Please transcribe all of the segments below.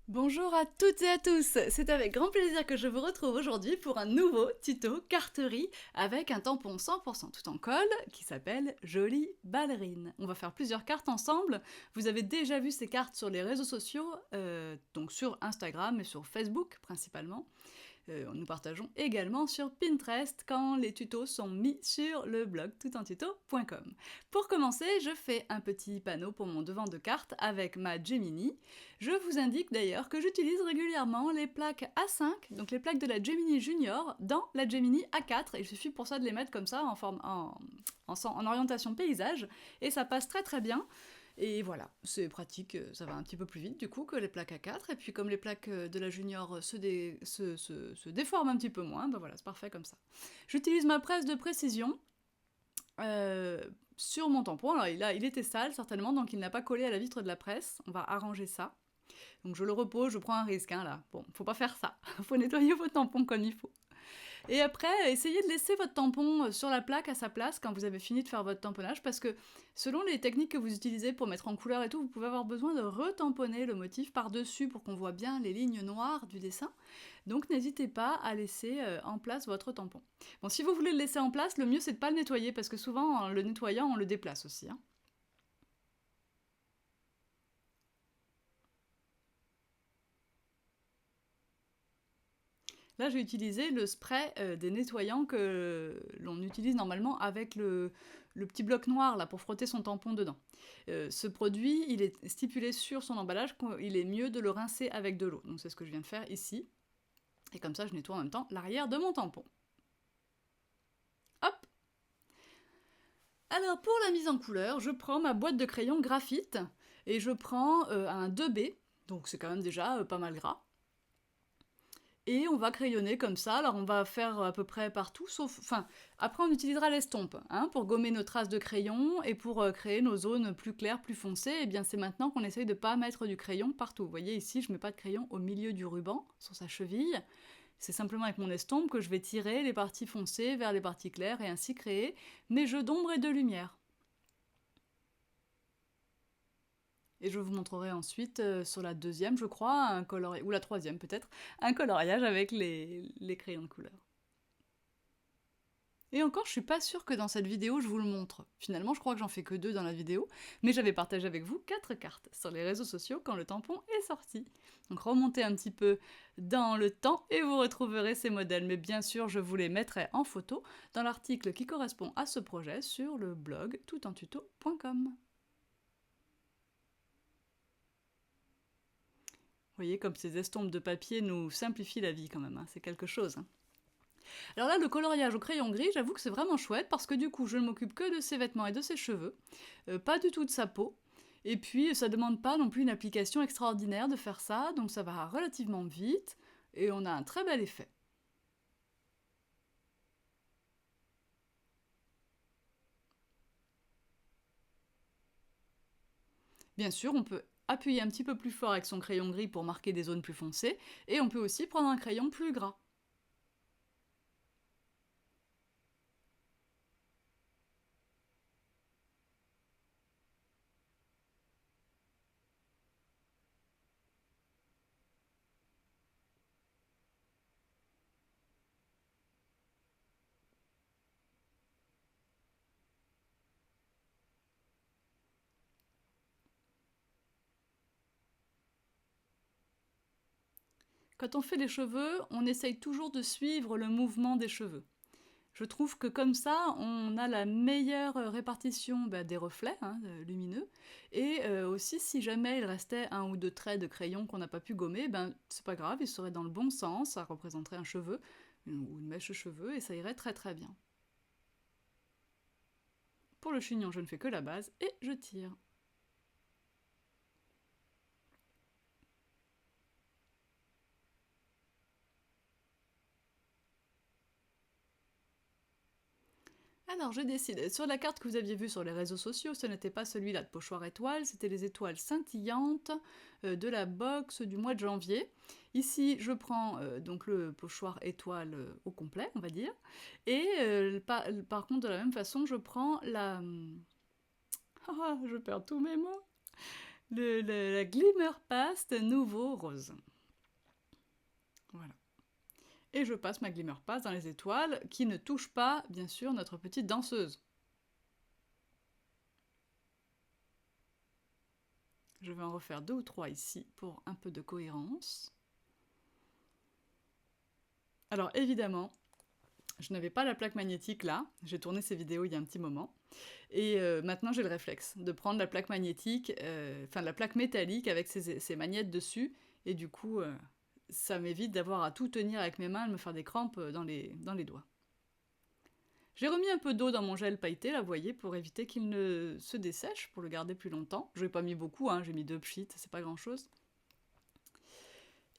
Bonjour à toutes et à tous, c'est avec grand plaisir que je vous retrouve aujourd'hui pour un nouveau tuto carterie avec un tampon 100% tout en colle qui s'appelle Jolie Ballerine. On va faire plusieurs cartes ensemble, vous avez déjà vu ces cartes sur les réseaux sociaux, donc sur Instagram et sur Facebook principalement. Nous partageons également sur Pinterest quand les tutos sont mis sur le blog toutentuto.com. Pour commencer, je fais un petit panneau pour mon devant de carte avec ma Gemini. Je vous indique d'ailleurs que j'utilise régulièrement les plaques A5, donc les plaques de la Gemini Junior, dans la Gemini A4, et il suffit pour ça de les mettre comme ça en orientation paysage, et ça passe très très bien. Et voilà, c'est pratique, ça va un petit peu plus vite du coup que les plaques A4, et puis comme les plaques de la Junior se déforment un petit peu moins, ben voilà, c'est parfait comme ça. J'utilise ma presse de précision sur mon tampon. Alors il était sale certainement, donc il n'a pas collé à la vitre de la presse, on va arranger ça. Donc je le repose, je prends un risque hein, là, bon, faut pas faire ça, faut nettoyer vos tampons comme il faut. Et après, essayez de laisser votre tampon sur la plaque à sa place quand vous avez fini de faire votre tamponnage, parce que selon les techniques que vous utilisez pour mettre en couleur et tout, vous pouvez avoir besoin de retamponner le motif par-dessus pour qu'on voit bien les lignes noires du dessin. Donc n'hésitez pas à laisser en place votre tampon. Bon, si vous voulez le laisser en place, le mieux c'est de pas le nettoyer, parce que souvent en le nettoyant, on le déplace aussi. Hein. Là, j'ai utilisé le spray des nettoyants que l'on utilise normalement avec le petit bloc noir là pour frotter son tampon dedans. Ce produit, il est stipulé sur son emballage qu'il est mieux de le rincer avec de l'eau. Donc c'est ce que je viens de faire ici. Et comme ça, je nettoie en même temps l'arrière de mon tampon. Hop! Alors pour la mise en couleur, je prends ma boîte de crayon graphite et je prends un 2B, donc c'est quand même déjà pas mal gras. Et on va crayonner comme ça, alors on va faire à peu près partout, sauf... Enfin, après on utilisera l'estompe, hein, pour gommer nos traces de crayon, et pour créer nos zones plus claires, plus foncées, et bien c'est maintenant qu'on essaye de pas mettre du crayon partout. Vous voyez ici, je mets pas de crayon au milieu du ruban, sur sa cheville, c'est simplement avec mon estompe que je vais tirer les parties foncées vers les parties claires, et ainsi créer mes jeux d'ombre et de lumière. Et je vous montrerai ensuite, sur la deuxième, je crois, ou la troisième peut-être, un coloriage avec les crayons de couleur. Et encore, je suis pas sûre que dans cette vidéo, je vous le montre. Finalement, je crois que j'en fais que 2 dans la vidéo, mais j'avais partagé avec vous 4 cartes sur les réseaux sociaux quand le tampon est sorti. Donc remontez un petit peu dans le temps et vous retrouverez ces modèles. Mais bien sûr, je vous les mettrai en photo dans l'article qui correspond à ce projet sur le blog toutentuto.com. Vous voyez comme ces estompes de papier nous simplifient la vie quand même, hein. C'est quelque chose. Hein. Alors là, le coloriage au crayon gris, j'avoue que c'est vraiment chouette parce que du coup, je ne m'occupe que de ses vêtements et de ses cheveux, pas du tout de sa peau. Et puis, ça demande pas non plus une application extraordinaire de faire ça, donc ça va relativement vite et on a un très bel effet. Bien sûr, on peut appuyer un petit peu plus fort avec son crayon gris pour marquer des zones plus foncées, et on peut aussi prendre un crayon plus gras. Quand on fait les cheveux, on essaye toujours de suivre le mouvement des cheveux. Je trouve que comme ça, on a la meilleure répartition des reflets hein, lumineux, et aussi si jamais il restait un ou deux traits de crayon qu'on n'a pas pu gommer, ben c'est pas grave, ils seraient dans le bon sens, ça représenterait un cheveu, ou une mèche de cheveux, et ça irait très très bien. Pour le chignon, je ne fais que la base, et je tire. Alors je décide, sur la carte que vous aviez vue sur les réseaux sociaux, ce n'était pas celui-là de pochoir étoile, c'était les étoiles scintillantes de la box du mois de janvier. Ici je prends donc le pochoir étoile au complet, on va dire, et par contre de la même façon je prends la... Ah, je perds tous mes mots. La Glimmer Paste nouveau rose. Voilà. Et je passe ma Glimmer Paste dans les étoiles qui ne touchent pas, bien sûr, notre petite danseuse. Je vais en refaire 2 ou 3 ici pour un peu de cohérence. Alors évidemment, je n'avais pas la plaque magnétique là, j'ai tourné ces vidéos il y a un petit moment, et maintenant j'ai le réflexe de prendre la plaque magnétique, la plaque métallique avec ces magnettes dessus, et du coup ça m'évite d'avoir à tout tenir avec mes mains, de me faire des crampes dans les doigts. J'ai remis un peu d'eau dans mon gel pailleté, là vous voyez, pour éviter qu'il ne se dessèche, pour le garder plus longtemps. Je n'ai pas mis beaucoup, hein, j'ai mis 2 pchits, c'est pas grand chose.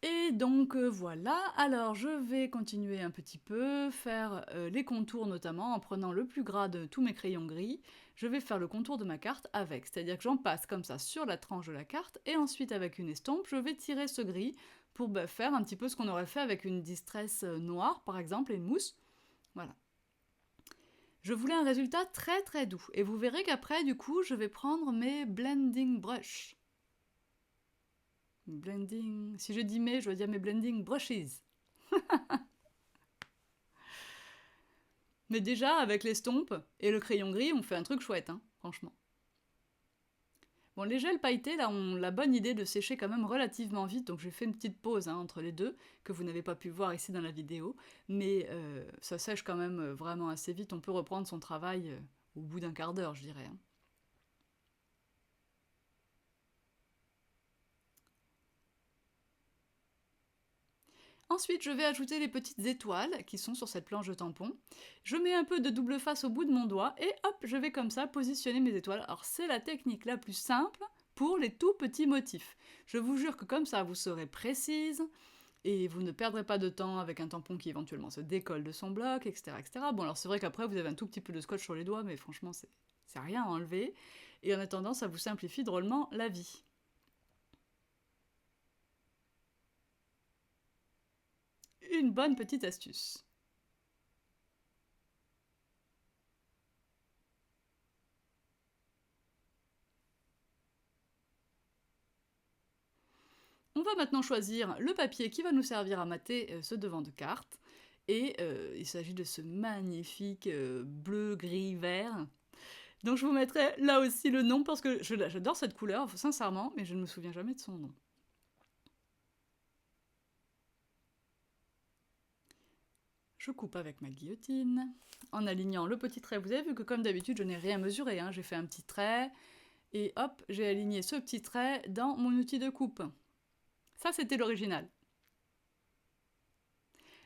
Et donc voilà, alors je vais continuer un petit peu, faire les contours notamment, en prenant le plus gras de tous mes crayons gris. Je vais faire le contour de ma carte avec, c'est-à-dire que j'en passe comme ça sur la tranche de la carte, et ensuite avec une estompe, je vais tirer ce gris pour faire un petit peu ce qu'on aurait fait avec une distress noire par exemple, et une mousse. Voilà. Je voulais un résultat très très doux, et vous verrez qu'après du coup je vais prendre mes blending brushes. Blending... Si je dis mes, je dois dire mes blending brushes. Mais déjà, avec l'estompe et le crayon gris, on fait un truc chouette, hein, franchement. Bon, les gels pailletés, là, ont la bonne idée de sécher quand même relativement vite, donc j'ai fait une petite pause hein, entre les deux, que vous n'avez pas pu voir ici dans la vidéo, mais ça sèche quand même vraiment assez vite, on peut reprendre son travail au bout d'un quart d'heure, je dirais. Hein. Ensuite, je vais ajouter les petites étoiles qui sont sur cette planche de tampon. Je mets un peu de double face au bout de mon doigt et hop, je vais comme ça positionner mes étoiles. Alors c'est la technique la plus simple pour les tout petits motifs. Je vous jure que comme ça, vous serez précise et vous ne perdrez pas de temps avec un tampon qui éventuellement se décolle de son bloc, etc. etc. Bon, alors c'est vrai qu'après, vous avez un tout petit peu de scotch sur les doigts, mais franchement, c'est rien à enlever. Et en attendant, ça vous simplifie drôlement la vie. Une bonne petite astuce. On va maintenant choisir le papier qui va nous servir à mater ce devant de carte. Et il s'agit de ce magnifique bleu, gris, vert. Donc je vous mettrai là aussi le nom parce que j'adore cette couleur, sincèrement, mais je ne me souviens jamais de son nom. Je coupe avec ma guillotine, en alignant le petit trait. Vous avez vu que comme d'habitude, je n'ai rien mesuré, hein. J'ai fait un petit trait, et hop, j'ai aligné ce petit trait dans mon outil de coupe. Ça, c'était l'original.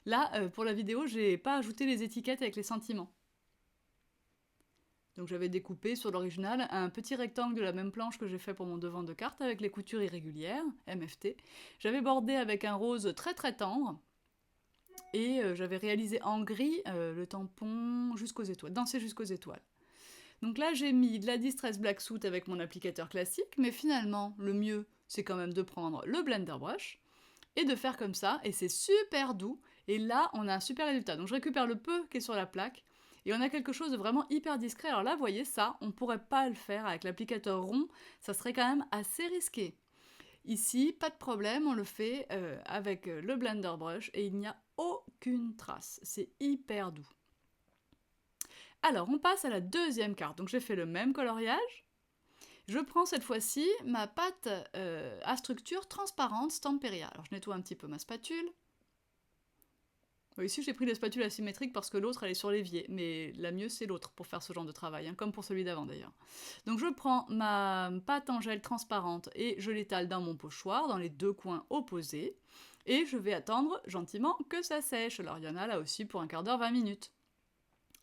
Là, pour la vidéo, j'ai pas ajouté les étiquettes avec les sentiments. Donc j'avais découpé sur l'original un petit rectangle de la même planche que j'ai fait pour mon devant de carte avec les coutures irrégulières, MFT. J'avais bordé avec un rose très très tendre, et j'avais réalisé en gris le tampon jusqu'aux étoiles, dansé jusqu'aux étoiles. Donc là j'ai mis de la Distress Black Soot avec mon applicateur classique, mais finalement le mieux c'est quand même de prendre le Blender Brush, et de faire comme ça, et c'est super doux, et là on a un super résultat. Donc je récupère le peu qui est sur la plaque, et on a quelque chose de vraiment hyper discret. Alors là, vous voyez ça, on pourrait pas le faire avec l'applicateur rond, ça serait quand même assez risqué. Ici, pas de problème, on le fait avec le Blender Brush, et il n'y a aucune trace, c'est hyper doux. Alors, on passe à la deuxième carte, donc j'ai fait le même coloriage. Je prends cette fois-ci ma pâte à structure transparente Stamperia. Alors je nettoie un petit peu ma spatule. Ici j'ai pris la spatule asymétrique parce que l'autre elle est sur l'évier, mais la mieux c'est l'autre pour faire ce genre de travail, hein, comme pour celui d'avant d'ailleurs. Donc je prends ma pâte en gel transparente et je l'étale dans mon pochoir, dans les deux coins opposés, et je vais attendre gentiment que ça sèche. Alors il y en a là aussi pour un quart d'heure, 20 minutes.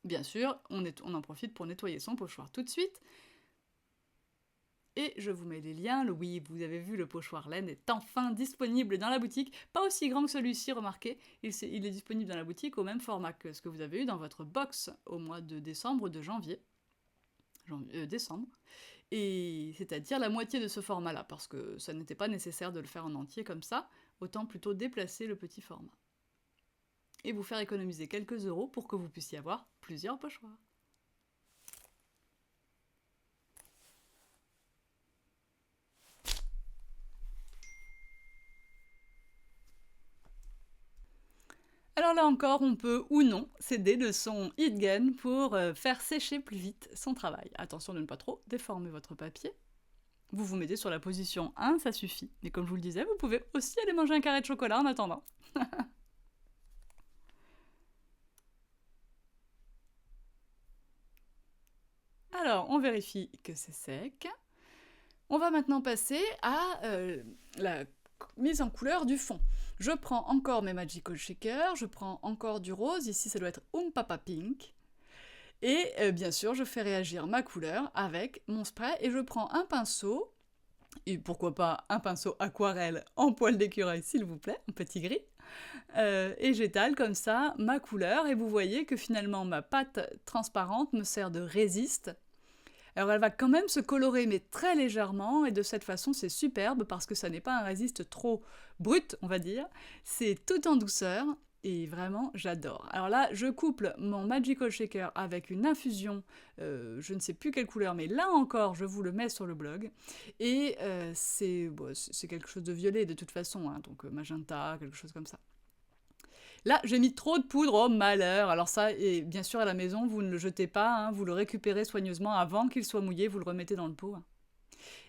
Bien sûr, on en profite pour nettoyer son pochoir tout de suite. Et je vous mets les liens. Oui, vous avez vu, le pochoir laine est enfin disponible dans la boutique. Pas aussi grand que celui-ci, remarquez. Il est disponible dans la boutique au même format que ce que vous avez eu dans votre box au mois de décembre ou de janvier. Décembre. Et c'est-à-dire la moitié de ce format-là, parce que ça n'était pas nécessaire de le faire en entier comme ça. Autant plutôt déplacer le petit format. Et vous faire économiser quelques euros pour que vous puissiez avoir plusieurs pochoirs. Alors là encore, on peut ou non s'aider de son HeatGun pour faire sécher plus vite son travail. Attention de ne pas trop déformer votre papier. Vous vous mettez sur la position 1, ça suffit. Mais comme je vous le disais, vous pouvez aussi aller manger un carré de chocolat en attendant. Alors, on vérifie que c'est sec. On va maintenant passer à la mise en couleur du fond. Je prends encore mes Magical Shakers, je prends encore du rose, ici ça doit être Papa Pink. Et bien sûr, je fais réagir ma couleur avec mon spray et je prends un pinceau, et pourquoi pas un pinceau aquarelle en poil d'écureuil s'il vous plaît, un petit gris, et j'étale comme ça ma couleur et vous voyez que finalement ma pâte transparente me sert de résiste. Alors elle va quand même se colorer mais très légèrement et de cette façon c'est superbe parce que ça n'est pas un résiste trop brut on va dire, c'est tout en douceur et vraiment j'adore. Alors là je couple mon Magical Shaker avec une infusion, je ne sais plus quelle couleur mais là encore je vous le mets sur le blog et c'est quelque chose de violet de toute façon, hein, donc magenta, quelque chose comme ça. Là, j'ai mis trop de poudre, oh malheur. Alors ça, et bien sûr à la maison, vous ne le jetez pas, hein, vous le récupérez soigneusement avant qu'il soit mouillé, vous le remettez dans le pot. Hein.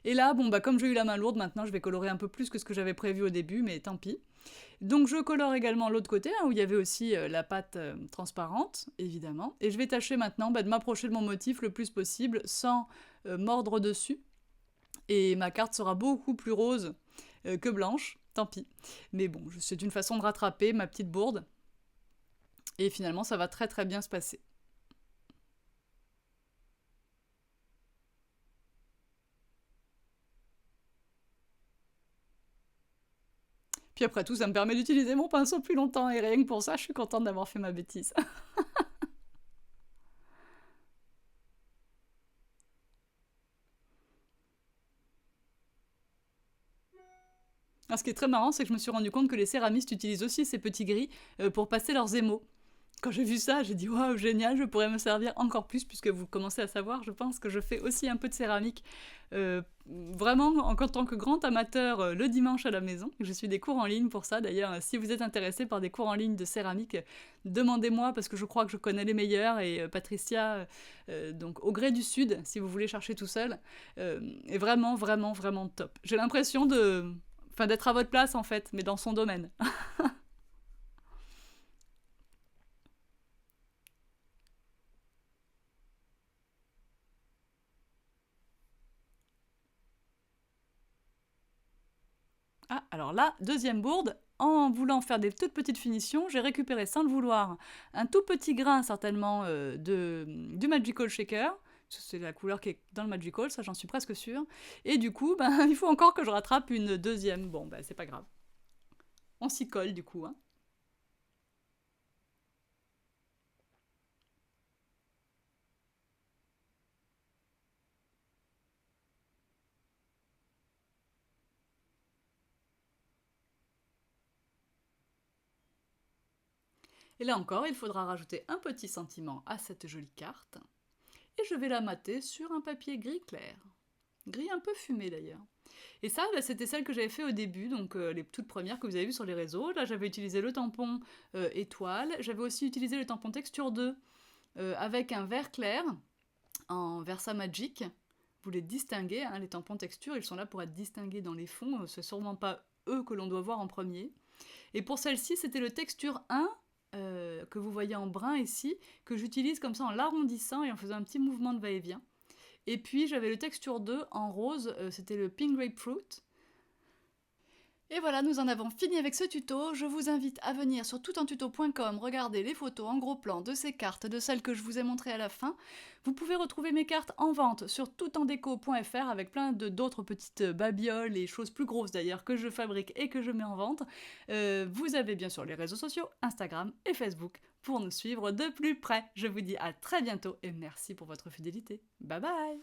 Et là, bon bah comme j'ai eu la main lourde, maintenant je vais colorer un peu plus que ce que j'avais prévu au début, mais tant pis. Donc je colore également l'autre côté, hein, où il y avait aussi la pâte transparente, évidemment. Et je vais tâcher maintenant de m'approcher de mon motif le plus possible, sans mordre dessus. Et ma carte sera beaucoup plus rose que blanche, tant pis. Mais bon, c'est une façon de rattraper ma petite bourde. Et finalement, ça va très très bien se passer. Puis après tout, ça me permet d'utiliser mon pinceau plus longtemps, et rien que pour ça, je suis contente d'avoir fait ma bêtise. Alors, ce qui est très marrant, c'est que je me suis rendu compte que les céramistes utilisent aussi ces petits gris pour passer leurs émaux. Quand j'ai vu ça, j'ai dit waouh, génial, je pourrais me servir encore plus, puisque vous commencez à savoir, je pense que je fais aussi un peu de céramique, vraiment en tant que grand amateur le dimanche à la maison. Je suis des cours en ligne pour ça, d'ailleurs, si vous êtes intéressé par des cours en ligne de céramique, demandez-moi, parce que je crois que je connais les meilleurs, et Patricia, donc au Grès du Sud, si vous voulez chercher tout seul, est vraiment, vraiment, vraiment top. J'ai l'impression d'être à votre place en fait, mais dans son domaine. Ah, alors là, deuxième bourde, en voulant faire des toutes petites finitions, j'ai récupéré sans le vouloir un tout petit grain certainement du Magical Shaker. C'est la couleur qui est dans le Magical, ça j'en suis presque sûre. Et du coup, ben, il faut encore que je rattrape une deuxième. Bon, ben c'est pas grave. On s'y colle du coup. Hein. Et là encore, il faudra rajouter un petit sentiment à cette jolie carte. Et je vais la mater sur un papier gris clair. Gris un peu fumé d'ailleurs. Et ça, bah, c'était celle que j'avais fait au début, donc les toutes premières que vous avez vues sur les réseaux. Là, j'avais utilisé le tampon étoile. J'avais aussi utilisé le tampon texture 2 avec un vert clair en Versa Magic. Vous les distinguez, hein, les tampons texture, ils sont là pour être distingués dans les fonds. C'est sûrement pas eux que l'on doit voir en premier. Et pour celle-ci, c'était le texture 1 que vous voyez en brun ici, que j'utilise comme ça en l'arrondissant et en faisant un petit mouvement de va-et-vient. Et puis j'avais le texture 2 en rose, c'était le Pink Grapefruit. Et voilà, nous en avons fini avec ce tuto. Je vous invite à venir sur toutentuto.com regarder les photos en gros plan de ces cartes, de celles que je vous ai montrées à la fin. Vous pouvez retrouver mes cartes en vente sur toutendeco.fr avec plein d'autres petites babioles et choses plus grosses d'ailleurs que je fabrique et que je mets en vente. Vous avez bien sûr les réseaux sociaux, Instagram et Facebook pour nous suivre de plus près. Je vous dis à très bientôt et merci pour votre fidélité. Bye bye!